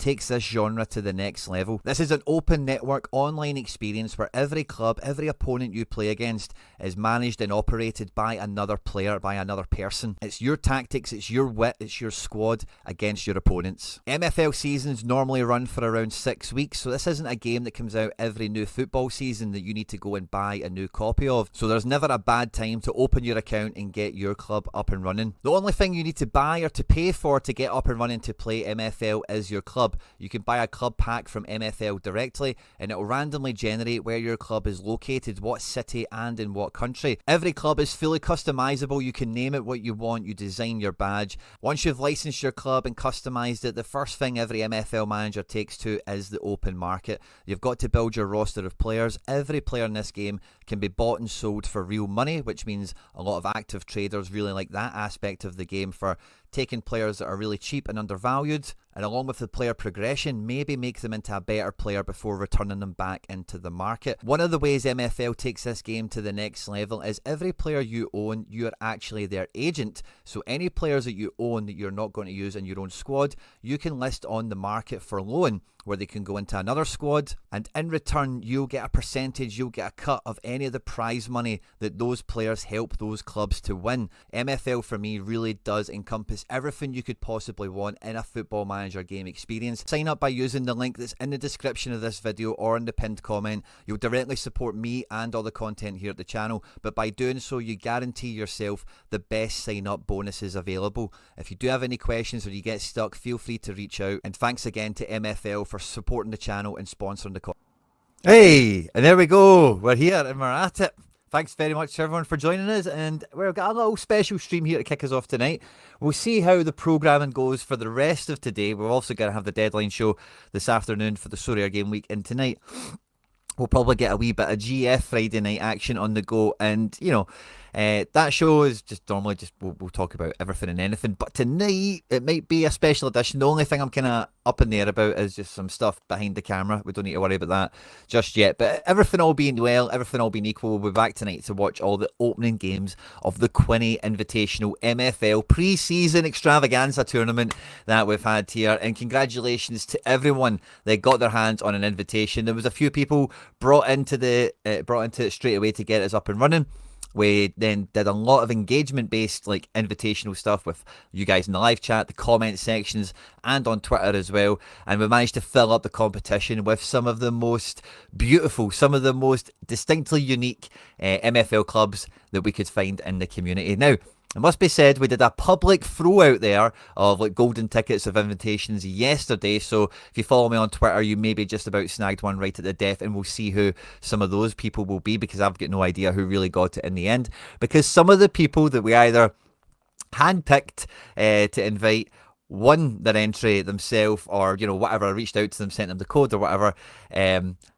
takes this genre to the next level. This is an open network online experience where every club, every opponent you play against is managed and operated by another player, by another person. It's your tactics, it's your wit, it's your squad against your opponents. MFL seasons normally run for around 6 weeks, so this isn't a game that comes out every new football season that you need to go and buy a new copy of. So there's never a bad time to open your account and get your club up and running. The only thing you need to buy or to pay for to get up and running to play MFL is your club. You can buy a club pack from MFL directly and it will randomly generate where your club is located, what city and in what country. Every club is fully customizable. You can name it what you want. You design your badge. Once you've licensed your club and customized it, the first thing every MFL manager takes to is the open market. You've got to build your roster of players. Every player in this game can be bought and sold for real money, which means a lot of active traders really like that aspect of the game for taking players that are really cheap and undervalued, and along with the player progression, maybe make them into a better player before returning them back into the market. One of the ways MFL takes this game to the next level is every player you own, you're actually their agent. So any players that you own that you're not going to use in your own squad, you can list on the market for loan, where they can go into another squad, and in return you'll get a percentage, you'll get a cut of any of the prize money that those players help those clubs to win. MFL for me really does encompass everything you could possibly want in a football manager game experience. Sign up by using the link that's in the description of this video or in the pinned comment. You'll directly support me and all the content here at the channel, but by doing so you guarantee yourself the best sign up bonuses available. If you do have any questions or you get stuck, feel free to reach out, and thanks again to MFL for supporting the channel and sponsoring the content. Hey, and there we go. We're here and we're at it. Thanks very much to everyone for joining us, and we've got a little special stream here to kick us off tonight. We'll see how the programming goes for the rest of today. We're also going to have the deadline show this afternoon for the Sorare game week, and tonight we'll probably get a wee bit of GF Friday night action on the go, and you know, that show is just normally just we'll talk about everything and anything, but tonight it might be a special edition. The only thing I'm kind of up in the air about is just some stuff behind the camera. We don't need to worry about that just yet, but everything all being well, everything all being equal, we'll be back tonight to watch all the opening games of the Quinny Invitational MFL pre-season extravaganza tournament that we've had here, and congratulations to everyone that got their hands on an invitation. There was a few people brought into it straight away to get us up and running. We then did a lot of engagement-based, like, invitational stuff with you guys in the live chat, the comment sections, and on Twitter as well. And we managed to fill up the competition with some of the most beautiful, some of the most distinctly unique MFL clubs that we could find in the community. Now, it must be said, we did a public throw out there of like golden tickets of invitations yesterday. So if you follow me on Twitter, you maybe just about snagged one right at the death, and we'll see who some of those people will be, because I've got no idea who really got it in the end. Because some of the people that we either handpicked to invite won their entry themselves, or you know, whatever, reached out to them, sent them the code or whatever,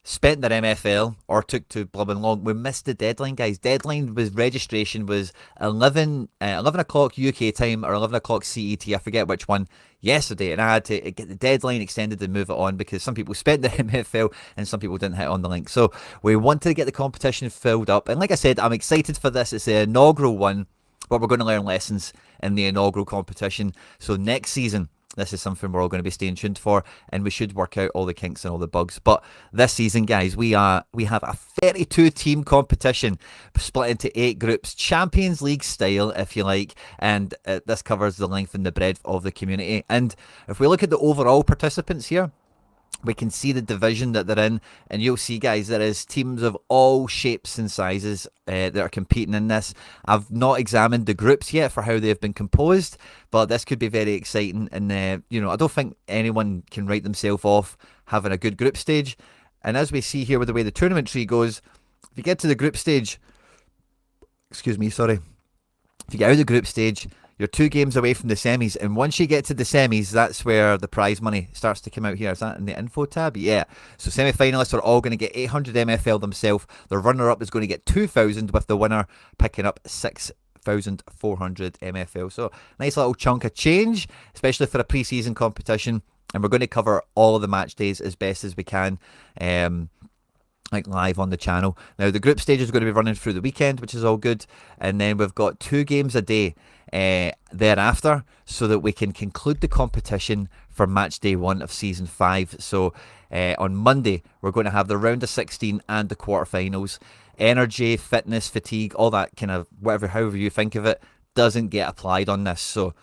spent their MFL or took too blooming long. We missed the deadline, guys. Deadline was registration was 11 o'clock UK time or 11 o'clock CET, I forget which one, yesterday, and I had to get the deadline extended and move it on because some people spent their MFL and some people didn't hit on the link. So we wanted to get the competition filled up, and like I said, I'm excited for this. It's the inaugural one, but we're going to learn lessons in the inaugural competition. So next season, this is something we're all going to be staying tuned for, and we should work out all the kinks and all the bugs. But this season, guys, we have a 32-team competition split into 8 groups, Champions League style, if you like, and this covers the length and the breadth of the community. And if we look at the overall participants here, we can see the division that they're in, and you'll see, guys, there is teams of all shapes and sizes that are competing in this. I've not examined the groups yet for how they've been composed, but this could be very exciting. And you know, I don't think anyone can write themselves off having a good group stage. And as we see here with the way the tournament tree goes, if you get to the group stage, if you get out of the group stage, you're 2 games away from the semis, and once you get to the semis, that's where the prize money starts to come out here. Is that in the info tab? Yeah. So semi-finalists are all going to get 800 MFL themselves. The runner-up is going to get 2,000, with the winner picking up 6,400 MFL. So nice little chunk of change, especially for a pre-season competition. And we're going to cover all of the match days as best as we can, like live on the channel. Now the group stage is going to be running through the weekend, which is all good, and then we've got 2 games a day thereafter, so that we can conclude the competition for match day 1 of season 5. So on Monday, we're going to have the round of 16 and the quarterfinals. Energy, fitness, fatigue, all that kind of whatever, however you think of it, doesn't get applied on this. So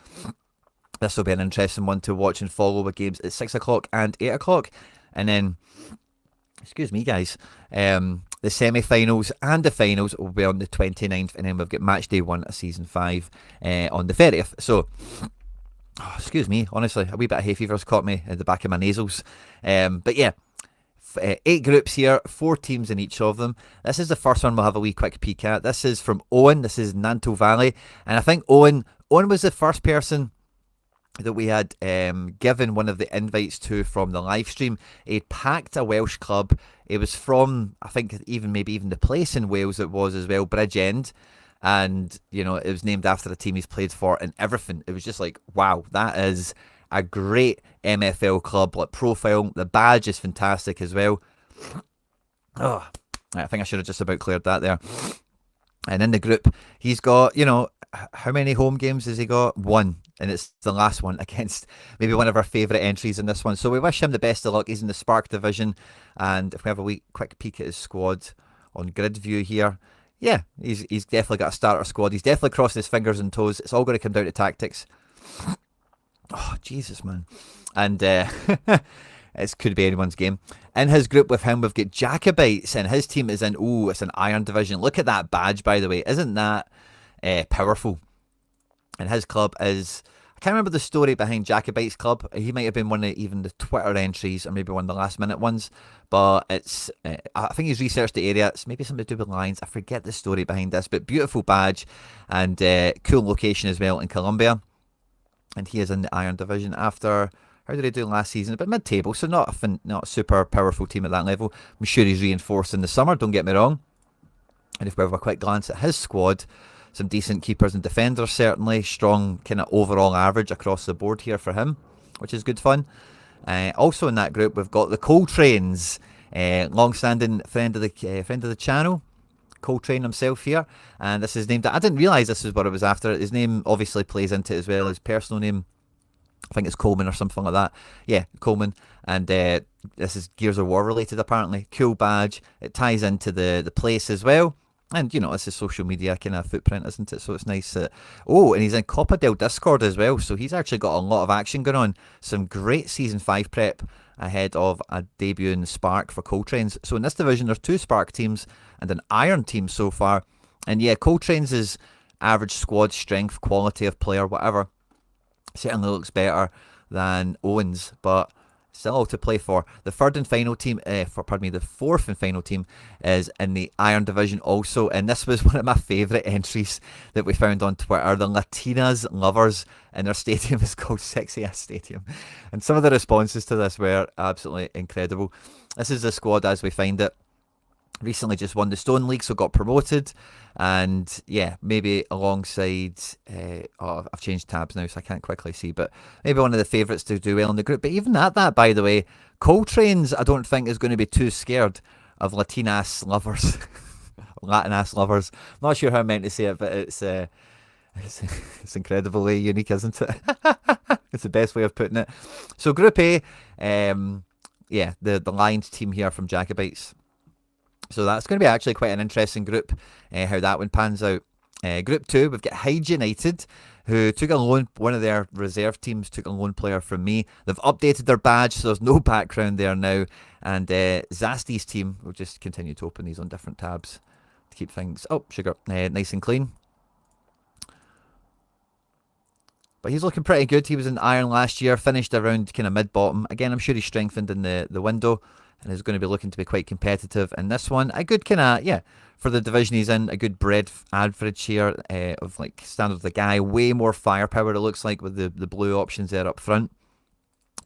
this will be an interesting one to watch and follow with games at 6 o'clock and 8 o'clock. And then, excuse me, guys, the semi-finals and the finals will be on the 29th, and then we've got match day 1 of season 5 on the 30th. So, excuse me, honestly, a wee bit of hay fever's caught me at the back of my nasals. But yeah, 8 groups here, 4 teams in each of them. This is the first one we'll have a wee quick peek at. This is from Owen. This is Nanto Valley. And I think Owen was the first person that we had given one of the invites to from the live stream. He packed a Welsh club. It was from, I think, maybe even the place in Wales it was as well, Bridgend. And, you know, it was named after the team he's played for and everything. It was just like, wow, that is a great MFL club, like profile. The badge is fantastic as well. Oh, I think I should have just about cleared that there. And in the group, he's got, you know, how many home games has he got? 1. And it's the last one against maybe one of our favourite entries in this one. So we wish him the best of luck. He's in the Spark division. And if we have a wee quick peek at his squad on grid view here, yeah, he's definitely got a starter squad. He's definitely crossed his fingers and toes. It's all going to come down to tactics. Oh, Jesus, man. And it could be anyone's game. In his group with him, we've got Jacobites, and his team is in, it's an Iron division. Look at that badge, by the way. Isn't that powerful? And his club is, I can't remember the story behind Jacobites Club. He might have been one of even the Twitter entries, or maybe one of the last minute ones. But it's, I think he's researched the area. It's maybe something to do with Lions. I forget the story behind this, but beautiful badge and cool location as well in Colombia. And he is in the Iron division after, how did he do last season? About mid-table, so not a super powerful team at that level. I'm sure he's reinforced in the summer, don't get me wrong. And if we have a quick glance at his squad, some decent keepers and defenders, certainly. Strong kind of overall average across the board here for him, which is good fun. Also in that group, we've got the Coltrane's, long-standing friend of the channel, Coltrane himself here. And this is named, I didn't realise this is what it was after. His name obviously plays into it as well. His personal name, I think it's Coleman or something like that. Yeah, Coleman. And this is Gears of War related, apparently. Cool badge. It ties into the place as well. And, you know, it's a social media kind of footprint, isn't it? So it's nice that... Oh, and he's in Copa del Discord as well. So he's actually got a lot of action going on. Some great Season 5 prep ahead of a debut in Spark for Coltrane's. So in this division, there's 2 Spark teams and an Iron team so far. And yeah, Coltrane's is average squad strength, quality of player, whatever. Certainly looks better than Owen's, but... still all to play for. The fourth and final team is in the Iron division also, and this was one of my favourite entries that we found on Twitter. The Latinas Lovers, and their stadium is called Sexy Ass Stadium. And some of the responses to this were absolutely incredible. This is the squad as we find it. Recently just won the Stone League, so got promoted. And yeah, maybe alongside, I've changed tabs now, so I can't quickly see, but maybe one of the favourites to do well in the group. But even at that, by the way, Coltrane's, I don't think, is going to be too scared of Latinas lovers. Latin-ass lovers. I'm not sure how I meant to say it, but it's incredibly unique, isn't it? It's the best way of putting it. So Group A, the Lions team here from Jacobites. So that's going to be actually quite an interesting group, how that one pans out. Group 2, we've got Hyde United, who took a loan, one of their reserve teams took a loan player from me. They've updated their badge, so there's no background there now. And Zasti's team, we'll just continue to open these on different tabs to keep things, nice and clean. But he's looking pretty good. He was in Iron last year, finished around kind of mid-bottom. Again, I'm sure he's strengthened in the window, and is going to be looking to be quite competitive in this one. A good kind of, for the division he's in, a good bread average here of like standard of the guy. Way more firepower, it looks like, with the blue options there up front.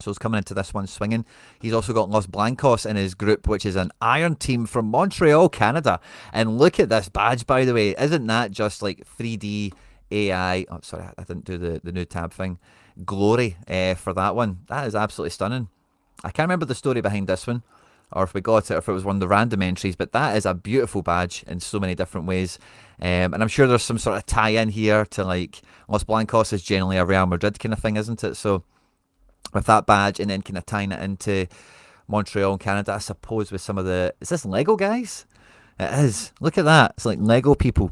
So he's coming into this one swinging. He's also got Los Blancos in his group, which is an Iron team from Montreal, Canada. And look at this badge, by the way. Isn't that just like 3D AI? Oh, sorry, I didn't do the new tab thing. Glory for that one. That is absolutely stunning. I can't remember the story behind this one, or if we got it, or if it was one of the random entries, but that is a beautiful badge in so many different ways. And I'm sure there's some sort of tie-in here to, like, Los Blancos is generally a Real Madrid kind of thing, isn't it? So with that badge, and then kind of tying it into Montreal and Canada, I suppose, with some of the... Is this Lego, guys? It is. Look at that. It's like Lego people.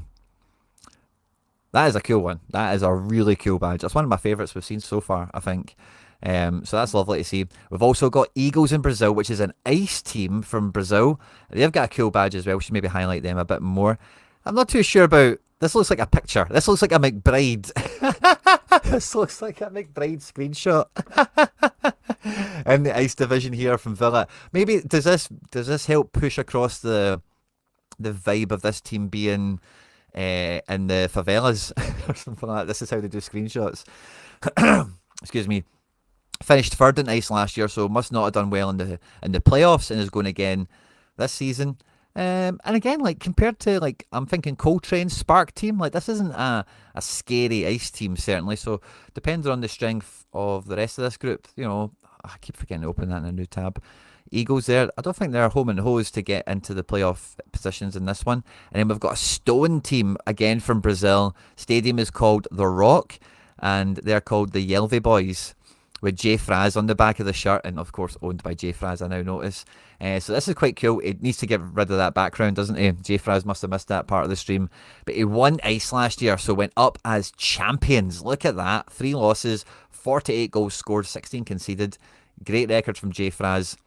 That is a cool one. That is a really cool badge. That's one of my favourites we've seen so far, I think. So that's lovely to see. We've also got Eagles in Brazil, which is an ice team from Brazil. They've got a cool badge as well. We should maybe highlight them a bit more. I'm not too sure about... This looks like a picture. This looks like a McBride. This looks like a McBride screenshot. In the ice division here from Villa. Maybe does this help push across the vibe of this team being in the favelas or something like that? This is how they do screenshots. Excuse me. Finished third in ice last year, so must not have done well in the playoffs, and is going again this season. And again, like compared to like I'm thinking Coltrane Spark team, like this isn't a scary ice team certainly. So depending on the strength of the rest of this group, you know, I keep forgetting to open that in a new tab. Eagles there, I don't think they're home and hose to get into the playoff positions in this one. And then we've got a stone team again from Brazil. Stadium is called The Rock, and they're called the Yelve Boys, with Jay Fraz on the back of the shirt, and of course owned by Jay Fraz, I now notice. So this is quite cool. It needs to get rid of that background, doesn't he? Jay Fraz must have missed that part of the stream. But he won ice last year, so went up as champions. Look at that. 3 losses, 48 goals scored, 16 conceded. Great record from Jay Fraz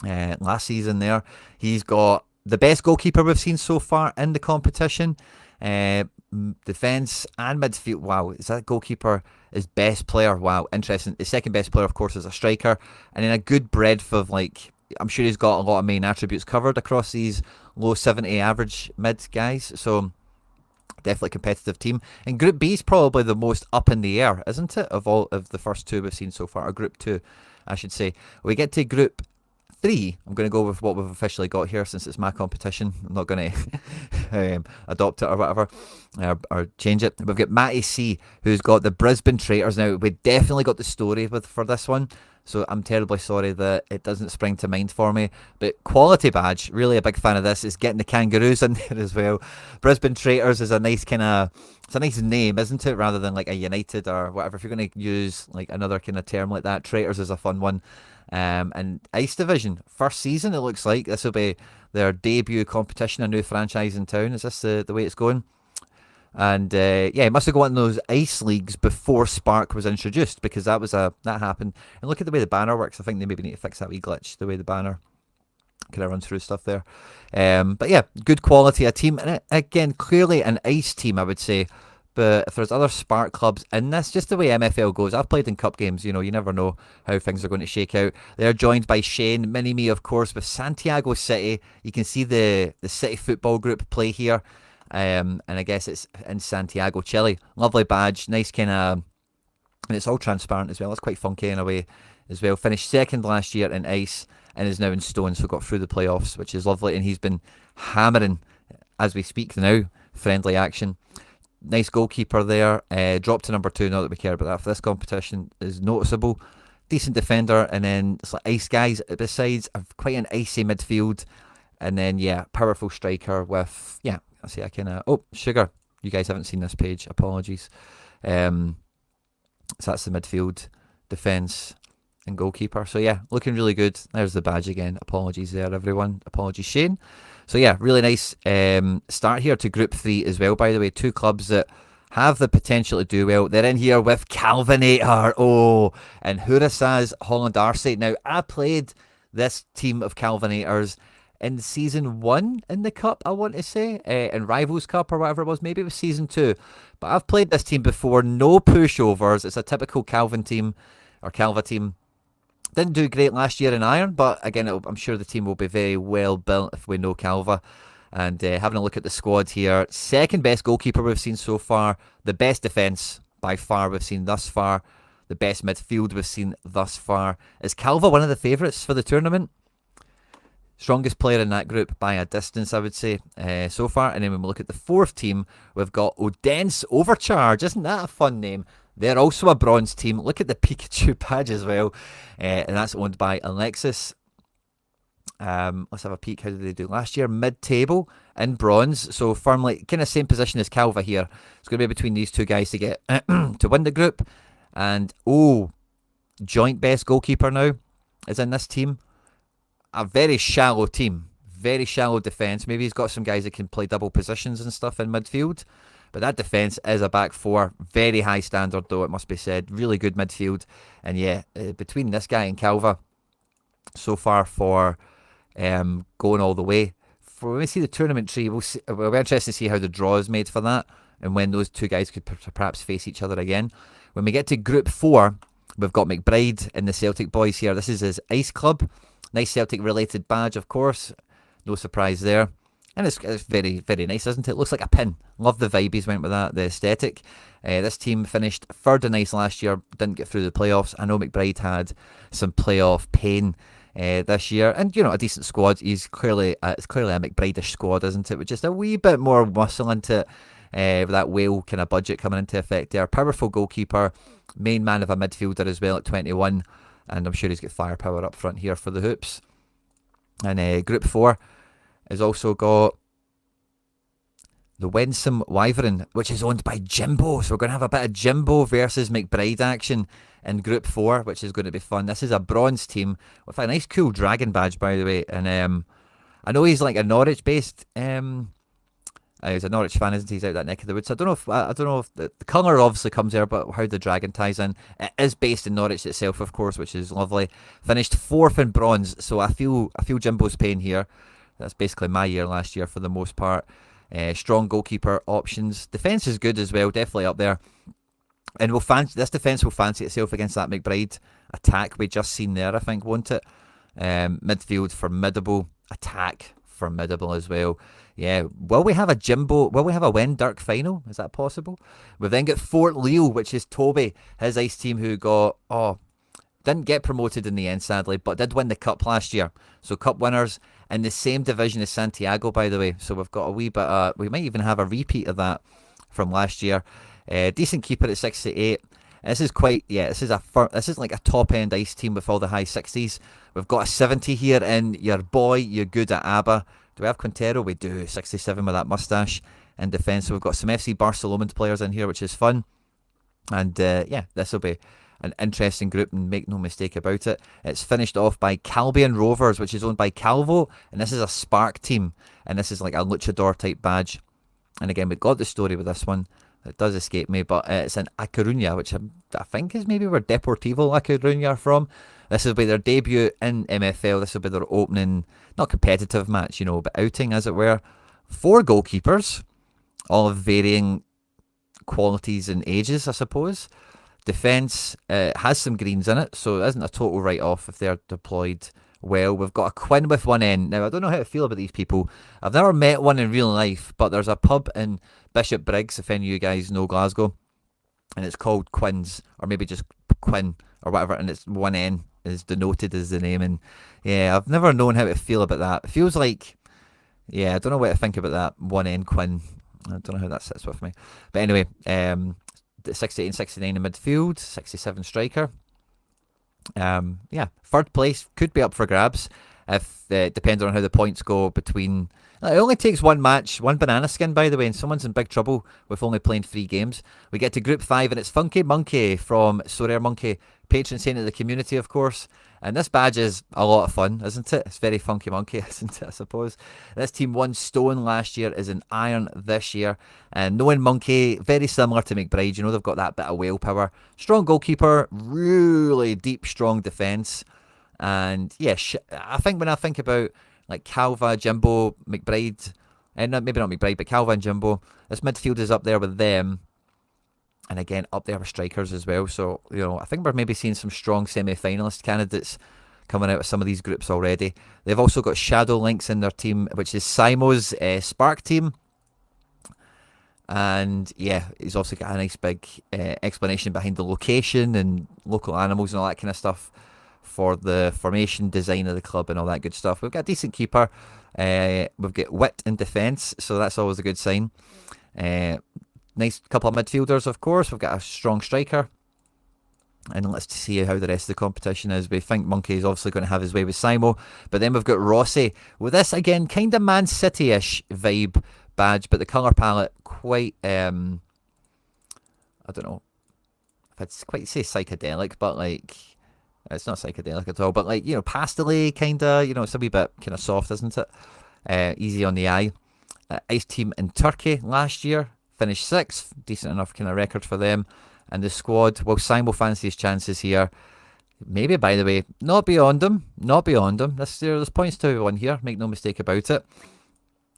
last season there. He's got the best goalkeeper we've seen so far in the competition. Defence and midfield. Wow, is that goalkeeper his best player? Wow, interesting. His second best player, of course, is a striker. And then a good breadth of, like, I'm sure he's got a lot of main attributes covered across these low 70 average mid guys. So definitely a competitive team. And Group B is probably the most up in the air, isn't it? Of all of the first two we've seen so far, or Group 2, I should say. We get to Group 3. I'm going to go with what we've officially got here since it's my competition. I'm not going to adopt it or whatever, or change it. We've got Matty C, who's got the Brisbane Traitors. Now, we definitely got the story for this one, so I'm terribly sorry that it doesn't spring to mind for me. But quality badge, really a big fan of this. Is getting the Kangaroos in there as well. Brisbane Traitors is a nice kind of... It's a nice name, isn't it? Rather than like a United or whatever. If you're going to use like another kind of term like that, Traitors is a fun one. And Ice Division, first season, it looks like. This will be their debut competition, a new franchise in town. Is this the way it's going? And yeah, it must have gone in those ice leagues before Spark was introduced, because that happened. And look at the way the banner works. I think they maybe need to fix that wee glitch, the way the banner kind of runs through stuff there. But yeah, good quality, a team. And again, clearly an ice team, I would say. But if there's other Spark clubs in this, just the way MFL goes, I've played in cup games, you know, you never know how things are going to shake out. They're joined by Shane, Mini-Me, of course, with Santiago City. You can see the City football group play here. And I guess it's in Santiago, Chile. Lovely badge, nice kind of... And it's all transparent as well. It's quite funky in a way as well. Finished second last year in ice and is now in stone, so got through the playoffs, which is lovely. And he's been hammering, as we speak now, friendly action. Nice goalkeeper there. Dropped to number 2, not that we care about that for this competition, is noticeable. Decent defender, and then it's like ice guys besides, quite an icy midfield. And then, yeah, powerful striker with, yeah, I see I kind of... Oh, Sugar, you guys haven't seen this page, apologies. So that's the midfield, defence, and goalkeeper. So yeah, looking really good. There's the badge again. Apologies there, everyone. Apologies, Shane. So yeah, really nice start here to Group 3 as well, by the way. 2 clubs that have the potential to do well. They're in here with Calvinator, and Hurasaz Holland Arce. Now, I played this team of Calvinators in Season 1 in the Cup, I want to say, in Rivals Cup or whatever it was. Maybe it was Season 2. But I've played this team before, no pushovers. It's a typical Calvin team, or Calva team. Didn't do great last year in Iron, but again, I'm sure the team will be very well built if we know Calva. And having a look at the squad here, second best goalkeeper we've seen so far, the best defence by far we've seen thus far, the best midfield we've seen thus far. Is Calva one of the favourites for the tournament? Strongest player in that group by a distance, I would say, so far. And then when we look at the fourth team, we've got Odense Overcharge. Isn't that a fun name? They're also a bronze team. Look at the Pikachu badge as well. And that's owned by Alexis. Let's have a peek. How did they do last year? Mid-table in bronze. So firmly, kind of same position as Calva here. It's going to be between these two guys to get to win the group. And, joint best goalkeeper now is in this team. A very shallow team, very shallow defence. Maybe he's got some guys that can play double positions and stuff in midfield. But that defence is a back four. Very high standard, though, it must be said. Really good midfield. And yeah, between this guy and Calva, so far for going all the way. When we see the tournament tree, we'll be interested to see how the draw is made for that and when those two guys could perhaps face each other again. When we get to Group 4, we've got McBride and the Celtic boys here. This is his Ice Club. Nice Celtic-related badge, of course. No surprise there. And it's very, very nice, isn't it? Looks like a pin. Love the vibe he's went with that, the aesthetic. This team finished third in ice last year, didn't get through the playoffs. I know McBride had some playoff pain this year, and a decent squad. It's clearly a McBride-ish squad, isn't it? With just a wee bit more muscle into it, with that whale kind of budget coming into effect there. Powerful goalkeeper, main man of a midfielder as well at 21, and I'm sure he's got firepower up front here for the hoops. And Group 4 has also got the Winsome Wyvern, which is owned by Jimbo. So we're going to have a bit of Jimbo versus McBride action in Group 4, which is going to be fun. This is a bronze team with a nice cool dragon badge, by the way. And I know he's like a Norwich-based. He's a Norwich fan, isn't he? He's out that neck of the woods. So I don't know if the colour obviously comes there, but how the dragon ties in. It is based in Norwich itself, of course, which is lovely. Finished 4th in bronze, so I feel Jimbo's pain here. That's basically my year last year for the most part. Strong goalkeeper options. Defence is good as well, definitely up there. And this defence will fancy itself against that McBride attack we just seen there, I think, won't it? Midfield formidable, attack formidable as well. Yeah, will we have a Jimbo? Will we have a Wen Dirk final? Is that possible? We've then got Fort Leo, which is Toby, his ice team, who didn't get promoted in the end, sadly, but did win the cup last year. So cup winners in the same division as Santiago, by the way. So we've got a wee bit. We might even have a repeat of that from last year. Decent keeper at 68. This is this is like a top end ice team with all the high 60s. We've got a 70 here in your boy. You're good at ABBA. Do we have Quintero? We do. 67 with that mustache in defence. So we've got some FC Barcelona players in here, which is fun. And this will be an interesting group, and make no mistake about it. It's finished off by Calbian Rovers, which is owned by Calvo, and this is a Spark team, and this is like a luchador type badge. And again, we got the story with this one. It does escape me, but it's in A Coruña, which I think is maybe where Deportivo A Coruña are from. This will be their debut in MFL. This will be their opening, not competitive match, but outing, as it were. 4 goalkeepers, all of varying qualities and ages, I suppose. Defence has some greens in it, so it isn't a total write-off if they're deployed well. We've got a Quinn with one N. Now, I don't know how to feel about these people. I've never met one in real life, but there's a pub in Bishop Briggs, if any of you guys know Glasgow, and it's called Quinn's, or maybe just Quinn, or whatever, and it's one N is denoted as the name. And yeah, I've never known how to feel about that. It feels like, I don't know what to think about that one N Quinn. I don't know how that sits with me. But anyway, 68 and 69 in midfield, 67 striker. Third place could be up for grabs if depending on how the points go between. It only takes one match, one banana skin, by the way, and someone's in big trouble with only playing 3 games. We get to Group 5, and it's Funky Monkey from Sorare Monkey, patron saint of the community, of course. And this badge is a lot of fun, isn't it? It's very Funky Monkey, isn't it, I suppose? This team won stone last year, is in iron this year. And knowing Monkey, very similar to McBride, they've got that bit of whale power. Strong goalkeeper, really deep, strong defence. And yeah, I think when I think about like Calva, Jimbo, McBride, and maybe not McBride, but Calva and Jimbo, this midfield is up there with them. And again, up there with strikers as well. So, I think we're maybe seeing some strong semi-finalist candidates coming out of some of these groups already. They've also got Shadow Links in their team, which is Simo's Spark team. And yeah, he's also got a nice big explanation behind the location and local animals and all that kind of stuff for the formation design of the club and all that good stuff. We've got a decent keeper. We've got wit in defence, so that's always a good sign. Nice couple of midfielders, of course. We've got a strong striker. And let's see how the rest of the competition is. We think Monkey is obviously going to have his way with Simo. But then we've got Rossi with this, again, kind of Man City-ish vibe badge. But the colour palette quite, I don't know if I'd quite say psychedelic. But like, it's not psychedelic at all, but like, pastel-y kind of, it's a wee bit kind of soft, isn't it? Easy on the eye. Ice team in Turkey last year, finished 6th, decent enough kind of record for them. And the squad, well, Simon will fancy his chances here. Maybe, by the way, not beyond them. There's points to everyone here, make no mistake about it.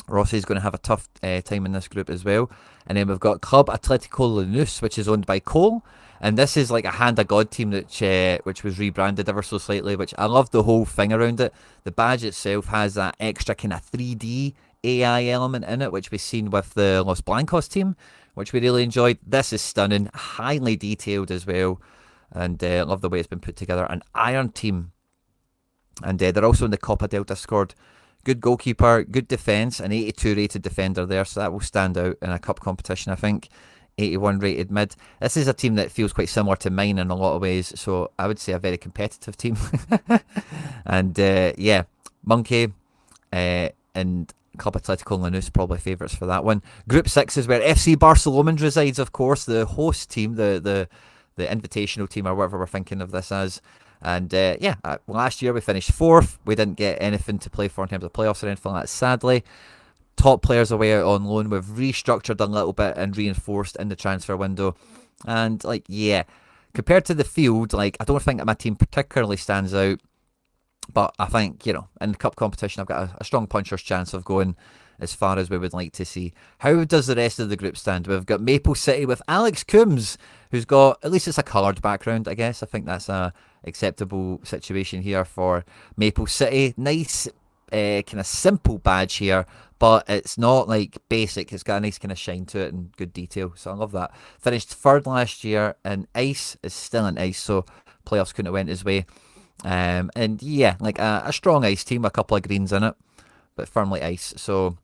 Rossi's going to have a tough time in this group as well. And then we've got Club Atletico Lanús, which is owned by Cole. And this is like a hand of God team which was rebranded ever so slightly, which I love the whole thing around it. The badge itself has that extra kind of 3D AI element in it, which we've seen with the Los Blancos team, which we really enjoyed. This is stunning, highly detailed as well. And I love the way it's been put together. An Iron team. And they're also in the Copa del Discord. Good goalkeeper, good defence, an 82 rated defender there, so that will stand out in a cup competition, I think. 81 rated mid. This is a team that feels quite similar to mine in a lot of ways, so I would say a very competitive team. And Monkey and Club Atletico Lanús probably favourites for that one. Group 6 is where FC Barcelona resides, of course, the host team, the Invitational team, or whatever we're thinking of this as. And last year we finished 4th. We didn't get anything to play for in terms of playoffs or anything like that, sadly. Top players away out on loan. We've restructured a little bit and reinforced in the transfer window. And compared to the field, I don't think my team particularly stands out. But I think, in the cup competition, I've got a strong puncher's chance of going as far as we would like to see. How does the rest of the group stand? We've got Maple City with Alex Coombs, who's got, at least it's a coloured background, I guess. I think that's a acceptable situation here for Maple City. Nice, kind of simple badge here, but it's not basic. It's got a nice kind of shine to it and good detail, so I love that. Finished 3rd last year, and Ice is still in Ice, so playoffs couldn't have went his way. A strong Ice team, a couple of greens in it, but firmly Ice, so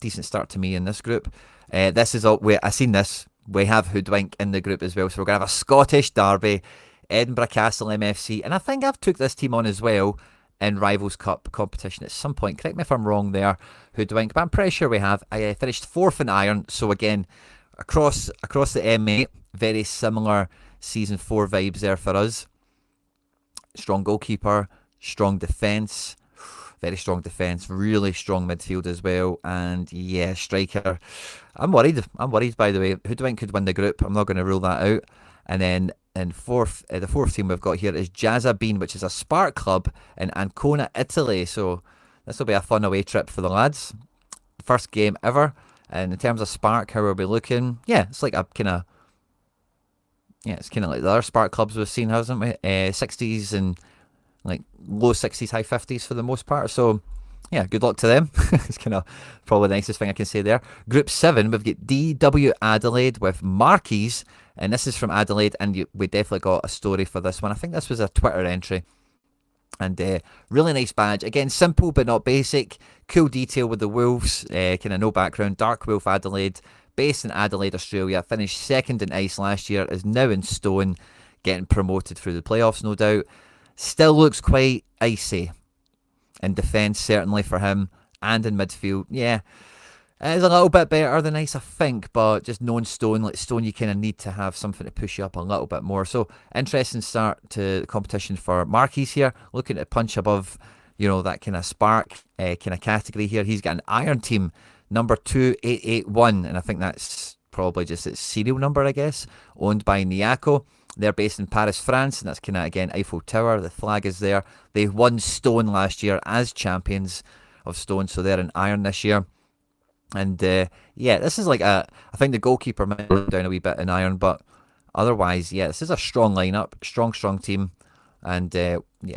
decent start to me in this group. This is all, I seen this, we have Hoodwink in the group as well, so we're going to have a Scottish derby, Edinburgh Castle MFC, and I think I've took this team on as well in Rivals Cup competition at some point. Correct me if I'm wrong there, Hoodwink, but I'm pretty sure we have. I finished 4th in Iron, so again, across the M8, very similar Season 4 vibes there for us. Strong goalkeeper, strong defence, very strong defence, really strong midfield as well, and striker. I'm worried, by the way. Hoodwink could win the group, I'm not going to rule that out. And then in the fourth team we've got here is Jazza Bean, which is a Spark club in Ancona, Italy, so this will be a fun away trip for the lads. First game ever, and in terms of Spark, how are we looking? It's like a kind of, it's kind of like the other Spark clubs we've seen, hasn't we? 60s and low 60s, high 50s for the most part. So, good luck to them. It's kind of probably the nicest thing I can say there. Group 7, we've got DW Adelaide with Marquis, and this is from Adelaide, and we definitely got a story for this one. I think this was a Twitter entry. And really nice badge. Again, simple but not basic. Cool detail with the Wolves. Kind of no background. Dark Wolf Adelaide. Based in Adelaide, Australia. Finished 2nd in Ice last year. Is now in Stone. Getting promoted through the playoffs, no doubt. Still looks quite icy. In defence, certainly for him. And in midfield. It is a little bit better than Ice, I think. But just knowing Stone, Stone, you kind of need to have something to push you up a little bit more. So, interesting start to the competition for Marquis here. Looking to punch above, that kind of Spark kind of category here. He's got an Iron team, number 2881. And I think that's probably just its serial number, I guess. Owned by Niaco. They're based in Paris, France. And that's kind of, again, Eiffel Tower. The flag is there. They won Stone last year as champions of Stone. So they're in Iron this year. And this is I think the goalkeeper might go down a wee bit in Iron, but otherwise, this is a strong lineup, strong team, and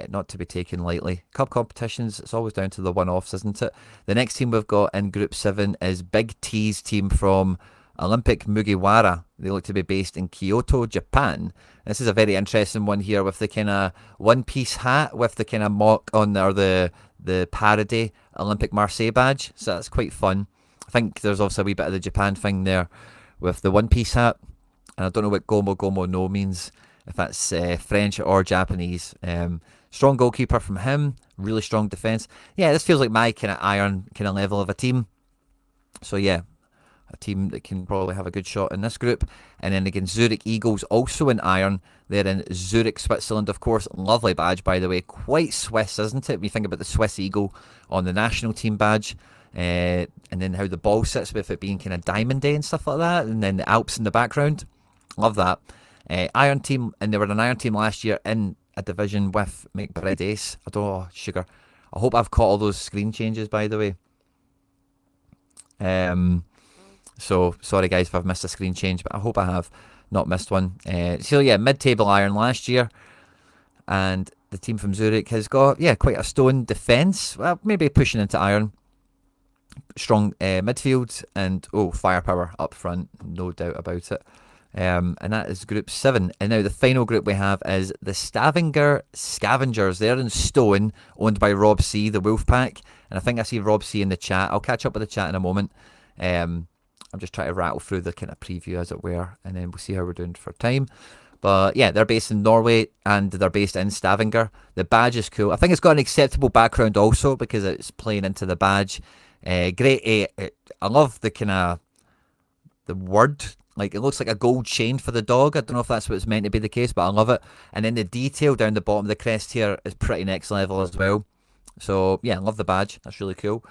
not to be taken lightly. Cup competitions, it's always down to the one-offs, isn't it? The next team we've got in Group 7 is Big T's team from Olympic Mugiwara. They look to be based in Kyoto, Japan. This is a very interesting one here with the kind of one-piece hat with the kind of mock on or the parody Olympic Marseille badge, so that's quite fun. I think there's also a wee bit of the Japan thing there with the one-piece hat. And I don't know what Gomo Gomo no means, if that's French or Japanese. Strong goalkeeper from him. Really strong defence. This feels like my kind of Iron kind of level of a team. So, a team that can probably have a good shot in this group. And then again, Zurich Eagles, also in iron. They're in Zurich, Switzerland, of course. Lovely badge, by the way. Quite Swiss, isn't it? When you think about the Swiss Eagle on the national team badge. And then how the ball sits with it being kind of Diamond Day and stuff like that. And then the Alps in the background. Love that. Iron team, and they were an iron team last year in a division with McBride Ace. I don't know, sugar. I hope I've caught all those screen changes, by the way. So sorry guys if I've missed a screen change, but I hope I have not missed one. So yeah, mid-table iron last year, and the team from Zurich has got quite a stone defence. Well, maybe pushing into iron. Strong midfield and firepower up front, no doubt about it. And that is Group 7. And now the final group we have is the Stavanger Scavengers. They're in Stone, owned by Rob C, the Wolfpack. And I think I see Rob C in the chat. I'll catch up with the chat in a moment. I'm just trying to rattle through the kind of preview, as it were, and then we'll see how we're doing for time. But yeah, they're based in Norway, and they're based in Stavanger. The badge is cool. I think it's got an acceptable background also, because it's playing into the badge. Great. I love the kind of the word. Like, it looks like a gold chain for the dog. I don't know if that's what's meant to be the case, but I love it. And then the detail down the bottom of the crest here is pretty next level as well. So, yeah, I love the badge. That's really cool.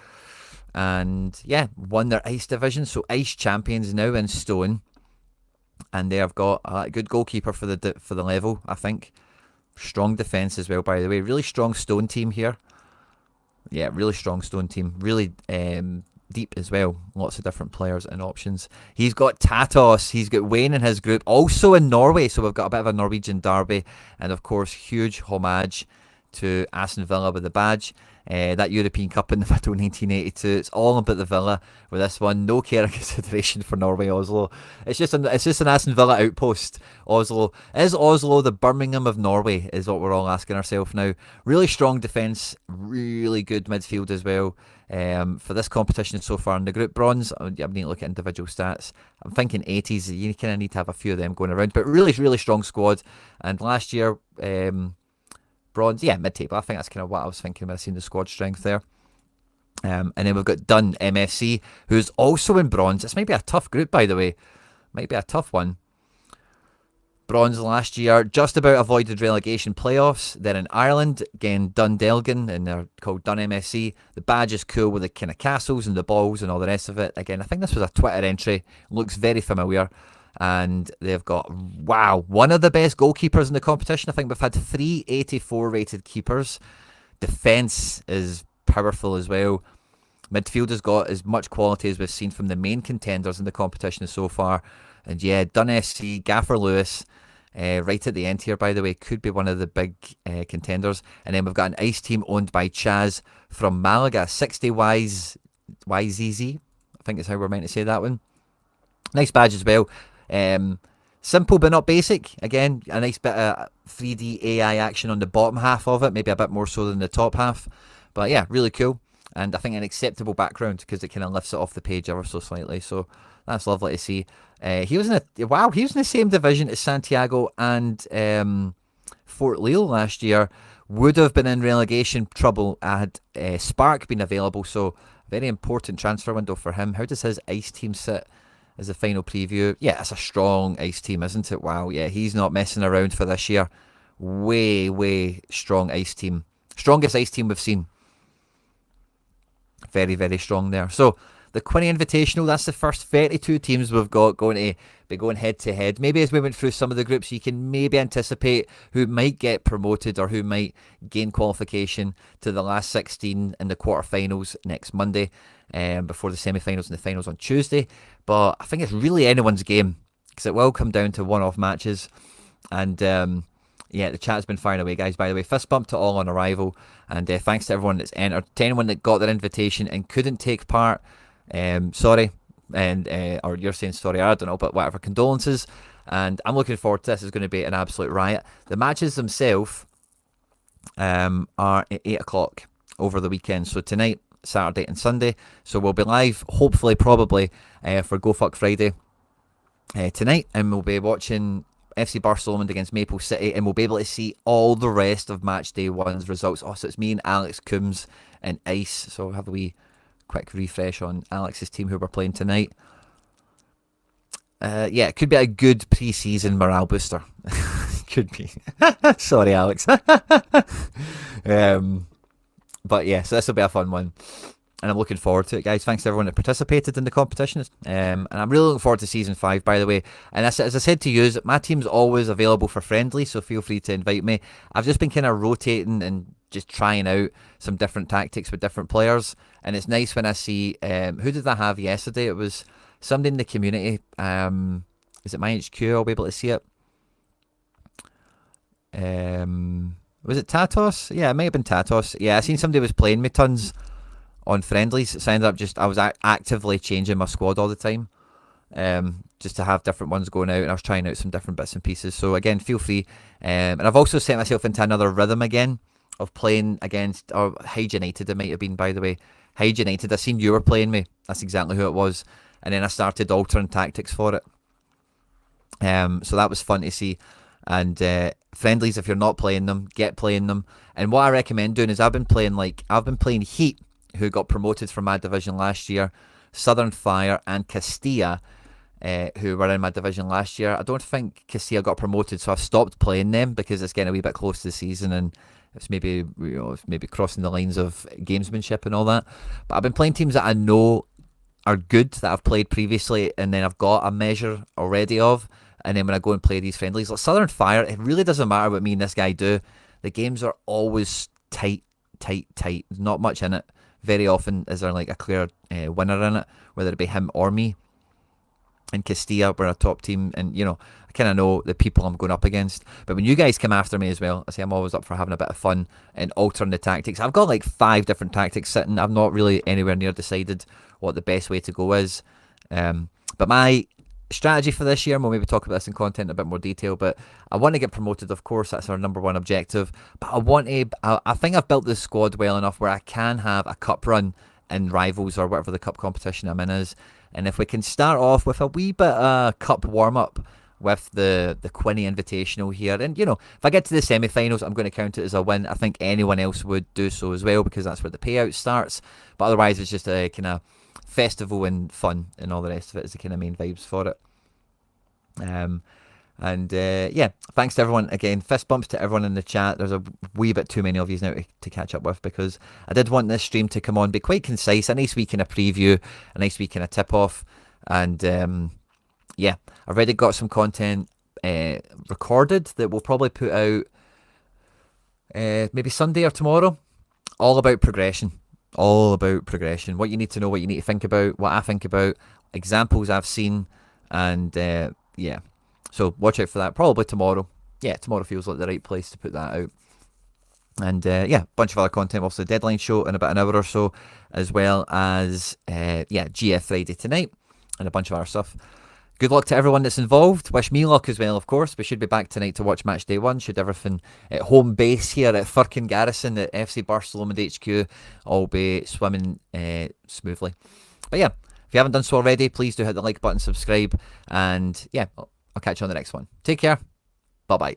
And, yeah, won their Ice division. So, Ice champions now in Stone. And they have got a good goalkeeper for the level, I think. Strong defence as well, by the way. Really strong Stone team here. Yeah, really strong Stone team. Really deep as well. Lots of different players and options. He's got Tatos. He's got Wayne in his group. Also in Norway, so we've got a bit of a Norwegian derby. And of course, huge homage to Aston Villa with the badge. That European Cup in the middle of 1982. It's all about the Villa with this one. No care or consideration for Norway Oslo. It's just an Aston Villa outpost. Oslo. Is Oslo the Birmingham of Norway? Is what we're all asking ourselves now. Really strong defence. Really good midfield as well. For this competition so far in the group. Bronze, I need to look at individual stats. I'm thinking 80s. You kind of need to have a few of them going around. But really, really strong squad. And last year, bronze, mid-table. I think that's kind of what I was thinking when I seen the squad strength there. And then we've got Dunn MFC, who's also in bronze. This might be a tough group, by the way. Might be a tough one. Bronze last year, just about avoided relegation playoffs. They're in Ireland, again, Dundalgan, and they're called Dun MFC. The badge is cool with the kind of castles and the balls and all the rest of it. Again, I think this was a Twitter entry. Looks very familiar. And they've got, one of the best goalkeepers in the competition. I think we've had 384 rated keepers. Defence is powerful as well. Midfield has got as much quality as we've seen from the main contenders in the competition so far. And yeah, Dun SC, Gaffer Lewis, right at the end here, by the way, could be one of the big contenders. And then we've got an ice team owned by Chaz from Malaga, 60YZZ. I think is how we're meant to say that one. Nice badge as well. Simple but not basic. Again, a nice bit of 3D AI action on the bottom half of it, maybe a bit more so than the top half. But yeah, really cool. And I think an acceptable background because it kind of lifts it off the page ever so slightly. So that's lovely to see. He was in the same division as Santiago and Fort Lille last year. Would have been in relegation trouble had Spark been available. So very important transfer window for him. How does his ice team sit as a final preview? Yeah, it's a strong ice team, isn't it? Wow, yeah, he's not messing around for this year. Way, way strong ice team. Strongest ice team we've seen. Very, very strong there. So the Quinny Invitational, that's the first 32 teams we've got going to be going head to head. Maybe as we went through some of the groups, you can maybe anticipate who might get promoted or who might gain qualification to the last 16 in the quarterfinals next Monday, before the semi-finals and the finals on Tuesday. But I think it's really anyone's game because it will come down to one-off matches. And yeah, the chat's been firing away, guys, by the way. Fist bump to all on arrival. And thanks to everyone that's entered. To anyone that got their invitation and couldn't take part, sorry. And or you're saying sorry, I don't know, but whatever. Condolences. And I'm looking forward to this. It's going to be an absolute riot. The matches themselves are at 8 o'clock over the weekend. So tonight, Saturday and Sunday. So we'll be live, hopefully, probably, for Go Fuck Friday tonight. And we'll be watching FC Barcelona against Maple City, and we'll be able to see all the rest of match day one's results. Oh, so it's me and Alex Coombs and Ice. So have a wee quick refresh on Alex's team who we're playing tonight. Yeah, it could be a good pre-season morale booster. Could be. Sorry, Alex. But yeah, so this will be a fun one. And I'm looking forward to it, guys. Thanks to everyone that participated in the competition. And I'm really looking forward to Season 5, by the way. And as I said to you, my team's always available for friendly, so feel free to invite me. I've just been kind of rotating and just trying out some different tactics with different players. And it's nice when I see, who did I have yesterday? It was somebody in the community. Is it my HQ? I'll be able to see it. Was it Tatos? Yeah, it might have been Tatos. Yeah, I seen somebody was playing me tons on friendlies. It ended up I was actively changing my squad all the time, just to have different ones going out, and I was trying out some different bits and pieces. So again, feel free. And I've also set myself into another rhythm again of playing against, or Hyde United it might have been, by the way. Hyde United, I seen you were playing me. That's exactly who it was. And then I started altering tactics for it. So that was fun to see. And friendlies, if you're not playing them, get playing them. And what I recommend doing is I've been playing Heat, who got promoted from my division last year, Southern Fire and Castilla, who were in my division last year. I don't think Castilla got promoted, so I've stopped playing them because it's getting a wee bit close to the season and it's maybe crossing the lines of gamesmanship and all that. But I've been playing teams that I know are good, that I've played previously, and then I've got a measure already of. And then when I go and play these friendlies, like Southern Fire, it really doesn't matter what me and this guy do. The games are always tight. There's not much in it. Very often is there like a clear winner in it, whether it be him or me. And Castilla, we're a top team, and I kind of know the people I'm going up against. But when you guys come after me as well, I say I'm always up for having a bit of fun and altering the tactics. I've got like 5 different tactics sitting. I've not really anywhere near decided what the best way to go is. But my strategy for this year, and we'll maybe talk about this in content in a bit more detail, but I want to get promoted, of course. That's our number one objective. But I think I've built this squad well enough where I can have a cup run in Rivals or whatever the cup competition I'm in is. And if we can start off with a wee bit of cup warm-up with the Quinny Invitational here, and if I get to the semi-finals, I'm going to count it as a win. I think anyone else would do so as well, because that's where the payout starts. But otherwise, it's just a kind of festival and fun, and all the rest of it is the kind of main vibes for it. Yeah, thanks to everyone again. Fist bumps to everyone in the chat. There's a wee bit too many of you now to catch up with, because I did want this stream to come on, be quite concise, a nice week in a preview, a nice week in a tip off, and yeah, I've already got some content recorded that we'll probably put out maybe Sunday or tomorrow, all about progression. What you need to know, what you need to think about, what I think about, examples I've seen, and yeah, so watch out for that. Probably tomorrow. Yeah, tomorrow feels like the right place to put that out. And yeah, a bunch of other content, also the deadline show in about an hour or so, as well as GF Friday tonight, and a bunch of other stuff. Good luck to everyone that's involved. Wish me luck as well, of course. We should be back tonight to watch match day 1. Should everything at home base here at Firkin Garrison at FC Barcelona HQ all be swimming smoothly. But yeah, if you haven't done so already, please do hit the like button, subscribe, and yeah, I'll catch you on the next one. Take care. Bye-bye.